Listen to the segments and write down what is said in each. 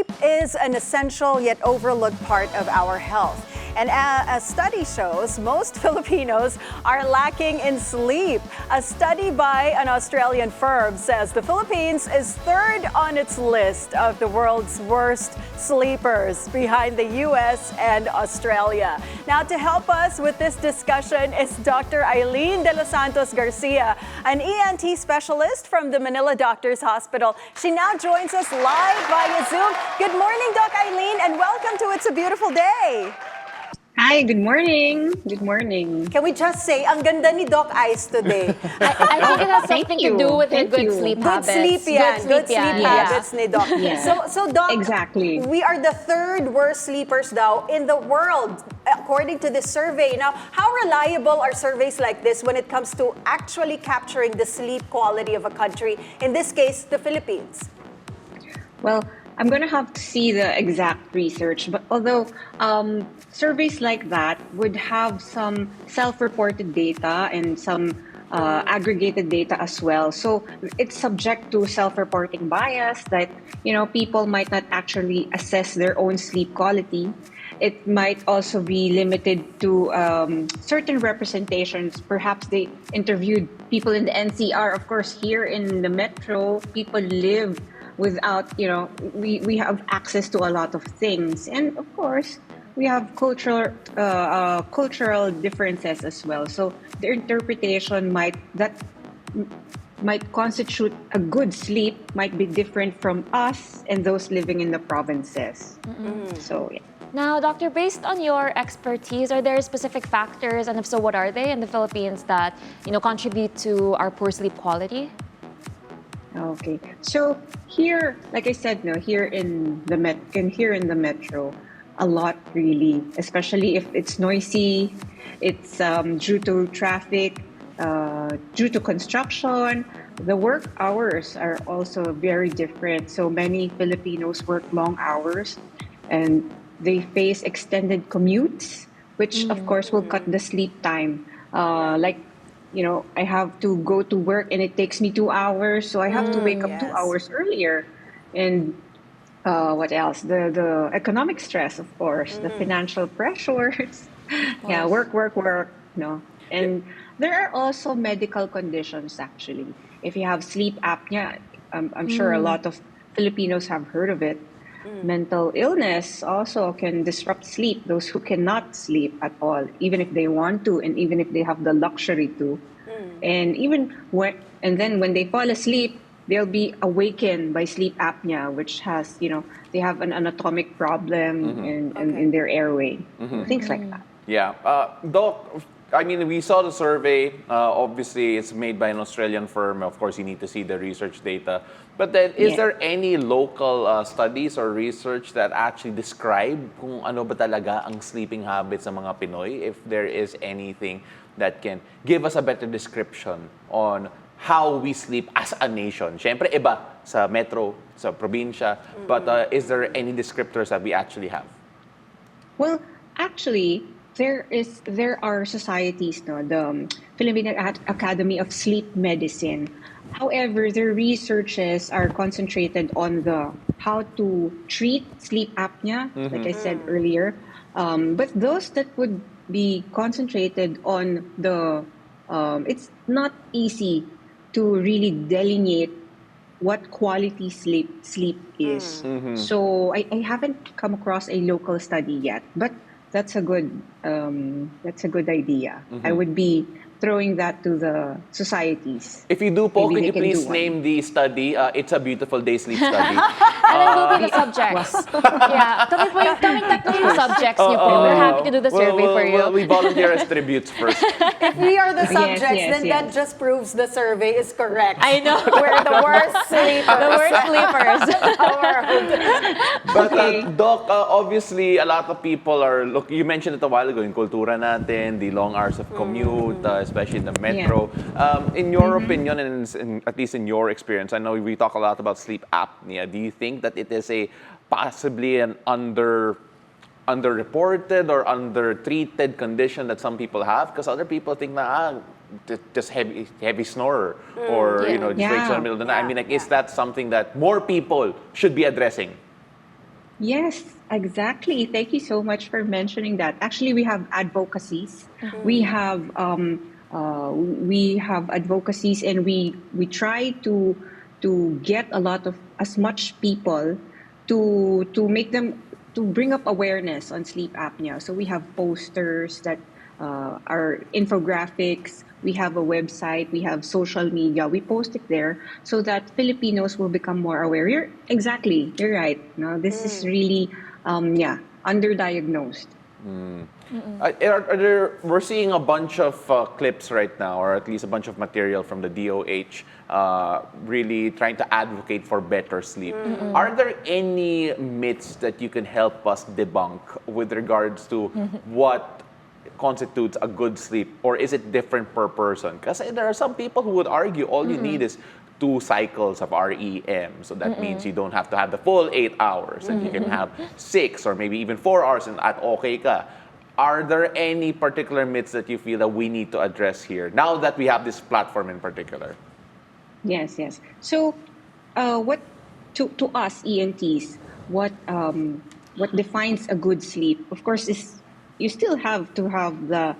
Sleep is an essential yet overlooked part of our health. And a study shows most Filipinos are lacking in sleep. A study by an Australian firm says the Philippines is third on its list of the world's worst sleepers, behind the US and Australia. Now, to help us with this discussion is Dr. Aileen de los Santos Garcia, an ENT specialist from the Manila Doctors Hospital. She now joins us live via Zoom. Good morning, Doc Aileen, and welcome to It's a Beautiful Day. Hi, good morning. Good morning. Can we just say, ang ganda ni Doc Ice today. I think it has something to do with your good sleep habits. Good sleep habits ni Doc. Yeah. So Doc, exactly. We are the third worst sleepers daw in the world, according to this survey. Now, how reliable are surveys like this when it comes to actually capturing the sleep quality of a country, in this case, the Philippines? Well, I'm going to have to see the exact research, but although surveys like that would have some self-reported data and some aggregated data as well. So it's subject to self-reporting bias that, people might not actually assess their own sleep quality. It might also be limited to certain representations. Perhaps they interviewed people in the NCR. Of course, here in the metro, people live without, we have access to a lot of things. And of course, we have cultural differences as well. So their interpretation might constitute a good sleep might be different from us and those living in the provinces. Mm-hmm. So, yeah. Now, Doctor, based on your expertise, are there specific factors, and if so, what are they in the Philippines that, contribute to our poor sleep quality? Okay. So here, like I said, here in the metro, a lot really, especially if it's noisy, it's due to traffic, due to construction. The work hours are also very different. So many Filipinos work long hours and they face extended commutes, which of course will cut the sleep time. I have to go to work and it takes me 2 hours, so I have to wake up 2 hours earlier. And what else? The economic stress, of course, the financial pressures. Yeah, work. And there are also medical conditions, actually. If you have sleep apnea, I'm sure a lot of Filipinos have heard of it. Mental illness also can disrupt sleep. Those who cannot sleep at all, even if they want to, and even if they have the luxury to, and then when they fall asleep, they'll be awakened by sleep apnea, which has, they have an anatomic problem in their airway, things like that. Yeah, Doc. I mean, we saw the survey. Obviously, it's made by an Australian firm. Of course, you need to see the research data. But then, is there any local studies or research that actually describe kung ano ba talaga ang sleeping habits ng mga Pinoy? If there is anything that can give us a better description on how we sleep as a nation. Siyempre, iba sa metro, sa probinsya. But is there any descriptors that we actually have? Well, actually, there are societies, the Philippine Academy of Sleep Medicine. However, their researches are concentrated on how to treat sleep apnea, like I said earlier. But those that would be concentrated on it's not easy to really delineate what quality sleep is. So I haven't come across a local study yet, but that's a good idea. I would be throwing that to the societies. If you do, Paul, could you please name the study? It's a Beautiful Day Sleep Study. Ano po the subjects? Yeah, coming back to the subjects niyo po. We're happy to do the survey for you. We volunteer as tributes first. If we are the subjects, then that just proves the survey is correct. I know. We're the worst sleepers. The worst sleepers. But Doc, obviously, a lot of people are, you mentioned it a while ago, yung kultura natin, the long hours of commute, especially in the metro. In your opinion, and at least in your experience, I know we talk a lot about sleep apnea. Do you think that it is possibly an underreported or undertreated condition that some people have? Because other people think just heavy snorer or just wakes up in the middle of the night. I mean, is that something that more people should be addressing? Yes, exactly. Thank you so much for mentioning that. Actually, we have advocacies. We have advocacies, and we try to get a lot of as much people to make them to bring up awareness on sleep apnea. So we have posters that are infographics. We have a website. We have social media. We post it there so that Filipinos will become more aware. Exactly. You're right. No, this is really underdiagnosed. We're seeing a bunch of clips right now, or at least a bunch of material from the DOH, really trying to advocate for better sleep. Are there any myths that you can help us debunk with regards to what constitutes a good sleep, or is it different per person? Because there are some people who would argue all you need is 2 cycles of REM. So that means you don't have to have the full 8 hours, and you can have 6 or maybe even 4 hours and at okay ka. Are there any particular myths that you feel that we need to address here now that we have this platform in particular? Yes, yes. So, what to us ENTs, what defines a good sleep? Of course, is you still have to have the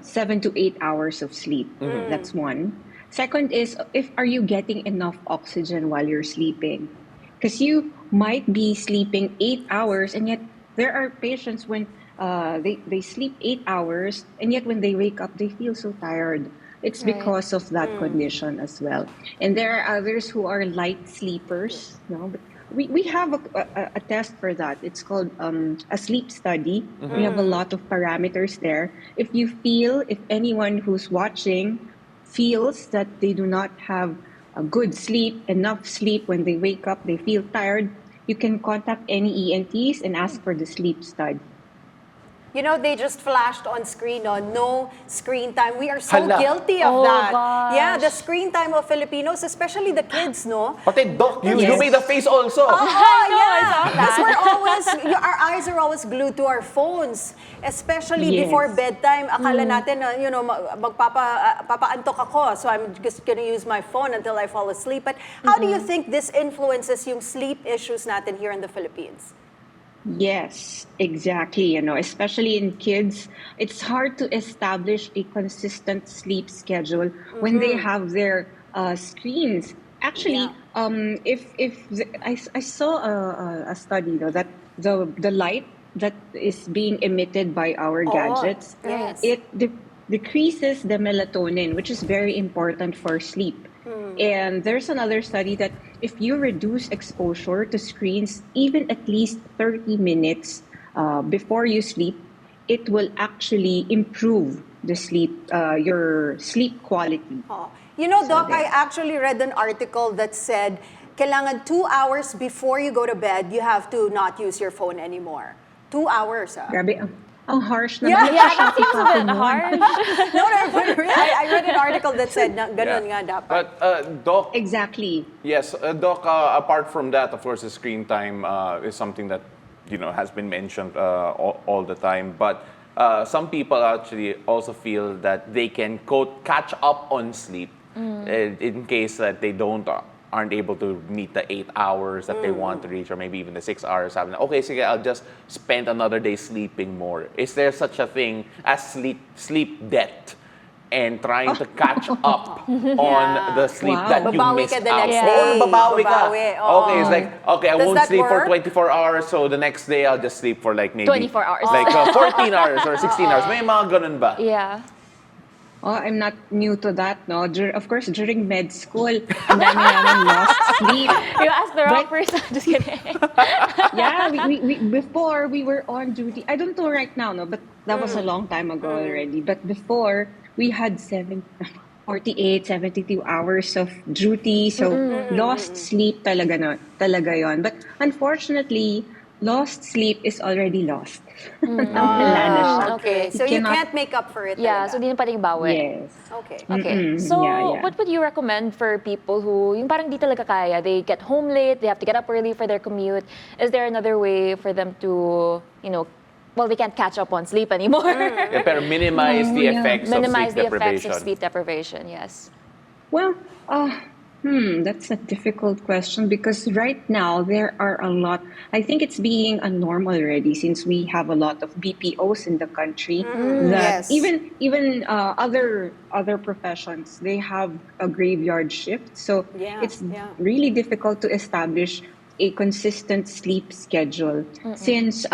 7 to 8 hours of sleep. That's one. Second is if are you getting enough oxygen while you're sleeping? Because you might be sleeping 8 hours, and yet there are patients when they sleep 8 hours, and yet when they wake up, they feel so tired. It's because of that condition as well. And there are others who are light sleepers. No, but we have a test for that. It's called a sleep study. We have a lot of parameters there. If anyone who's watching feels that they do not have a good sleep, enough sleep when they wake up, they feel tired, you can contact any ENTs and ask for the sleep study. You know, they just flashed on screen on no screen time. We are so Hala. guilty of that. Gosh. Yeah, the screen time of Filipinos, especially the kids, no? Pati Doc, you made a face also. Oh, yeah. I saw Because that. we're always, our eyes are always glued to our phones. Especially Yes. before bedtime. Akala natin, papaantok ako. So I'm just gonna use my phone until I fall asleep. But how do you think this influences yung sleep issues natin here in the Philippines? Yes, exactly. Especially in kids, it's hard to establish a consistent sleep schedule when they have their screens. Actually, I saw a study though that the light that is being emitted by our gadgets, yes. it decreases the melatonin, which is very important for sleep. And there's another study that if you reduce exposure to screens, even at least 30 minutes before you sleep, it will actually improve the your sleep quality. Oh. You know, Doc, there. I actually read an article that said, kailangan 2 hours before you go to bed, you have to not use your phone anymore. 2 hours, ah. Grabe, ang harsh naman. Yeah, that seems a bit harsh. No, I read an article that said na ganun nga dapat. But Doc, Exactly. yes, Doc, apart from that, of course, the screen time is something that, has been mentioned all the time. But some people actually also feel that they can, quote, catch up on sleep in case that they aren't able to meet the 8 hours that they want to reach, or maybe even the 6 hours. Okay, sige, I'll just spend another day sleeping more. Is there such a thing as sleep debt? And trying to catch up on the sleep Wow. that you Babawi missed ka the out. next day. Oo, babawi ka. Babawi, oo. Okay, it's like, okay, I Does won't that sleep for work? 24 hours, so the next day I'll just sleep for like maybe 24 hours. Like 14 hours or 16 hours. May mga ganun ba? Yeah. Oh, I'm not new to that, no? Of course, during med school, ang dami namin lost sleep. You asked the wrong But- person. Just kidding. Yeah, we before we were on duty. I don't know right now, no, but that was a long time ago already. But before, we had 48, 72 hours of duty. So, lost sleep talaga yon. But unfortunately, lost sleep is already lost. Wala na siya. Okay, so you cannot- can't make up for it Yeah, talaga. so di na pwedeng bawi. Yes. Okay. Okay. So, yeah. what would you recommend for people who, yung parang di talaga kaya, they get home late, they have to get up early for their commute. Is there another way for them to, well, they can't catch up on sleep anymore. Yeah, pero minimize the effects Minimize of sleep the effects deprivation. of sleep deprivation, yes. Well, That's a difficult question because right now there are a lot. I think it's being a norm already since we have a lot of BPOs in the country that Yes. even other professions they have a graveyard shift. So Yeah, it's yeah. really difficult to establish a consistent sleep schedule since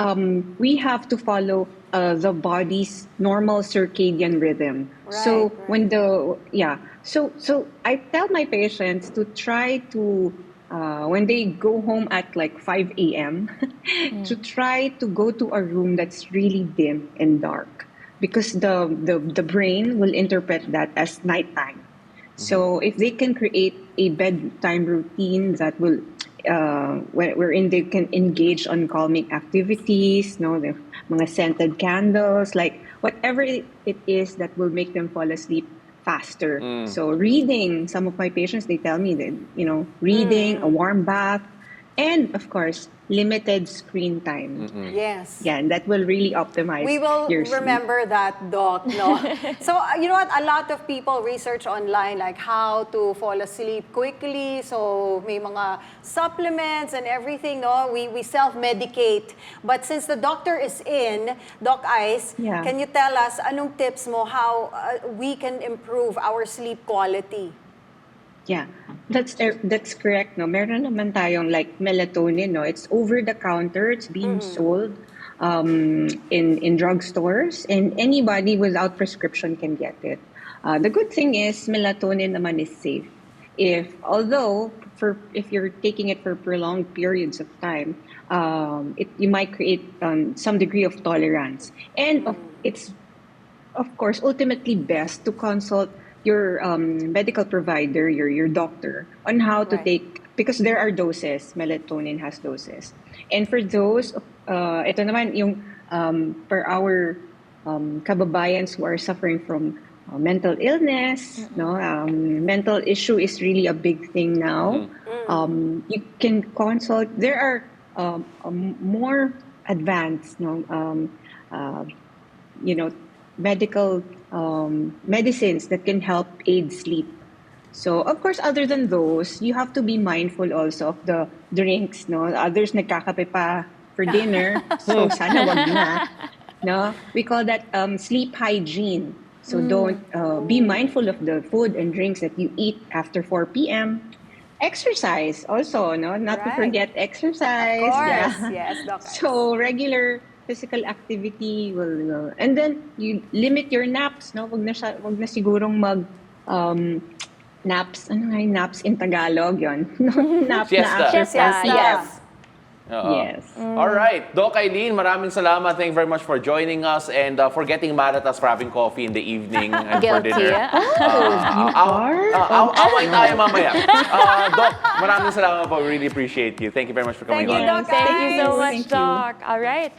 we have to follow the body's normal circadian rhythm. Right, So right. when the yeah, so I tell my patients to try to when they go home at like 5 a.m. to try to go to a room that's really dim and dark because the brain will interpret that as nighttime. So if they can create a bedtime routine that will wherein they can engage on calming activities, no, the mga scented candles, like whatever it is that will make them fall asleep faster. So reading, some of my patients they tell me that reading, a warm bath, and of course limited screen time. Yes. Yeah, and that will really optimize We will your sleep. remember that, Doc, no? So, you know what? A lot of people research online like how to fall asleep quickly. So, may mga supplements and everything, no? We self-medicate. But since the doctor is in, Doc Ice, Yeah. can you tell us anong tips mo how we can improve our sleep quality? Yeah, that's correct. No, meron naman tayong like melatonin. No, it's over the counter. It's being sold in drugstores, and anybody without prescription can get it. The good thing is melatonin naman is safe. Although if you're taking it for prolonged periods of time, you might create some degree of tolerance, and it's of course, ultimately best to consult your medical provider, your doctor, on how to Right. take, because there are doses, melatonin has doses. And for those, ito naman yung per our kababayans who are suffering from mental illness, no, mental issue is really a big thing now. You can consult, there are more advanced, uh, you know, medical medicines that can help aid sleep. So, of course, other than those, you have to be mindful also of the drinks, no? Others nagkakape pa for dinner, so sana wag na, no? We call that sleep hygiene. So don't be mindful of the food and drinks that you eat after 4 p.m. Exercise also, no? Not to Right. forget exercise. Of course. Yeah. Yes, Doc Ice. So regular physical activity will and then you limit your naps, no? Wag na sigurong mag naps. Ano nga yung naps in Tagalog yon? Nap na Siesta. after Siesta, 4 p.m. yes. Oo. Yes. All right. Doc Aileen, maraming salamat. Thank you very much for joining us and for getting mad at us for having coffee in the evening and for Guilty. dinner. are? Away tayo mamaya. Doc, maraming salamat po. We really appreciate you. Thank you very much for coming Thank you, on. Doc Thank you so Ice. much, Thank you. Doc. All right.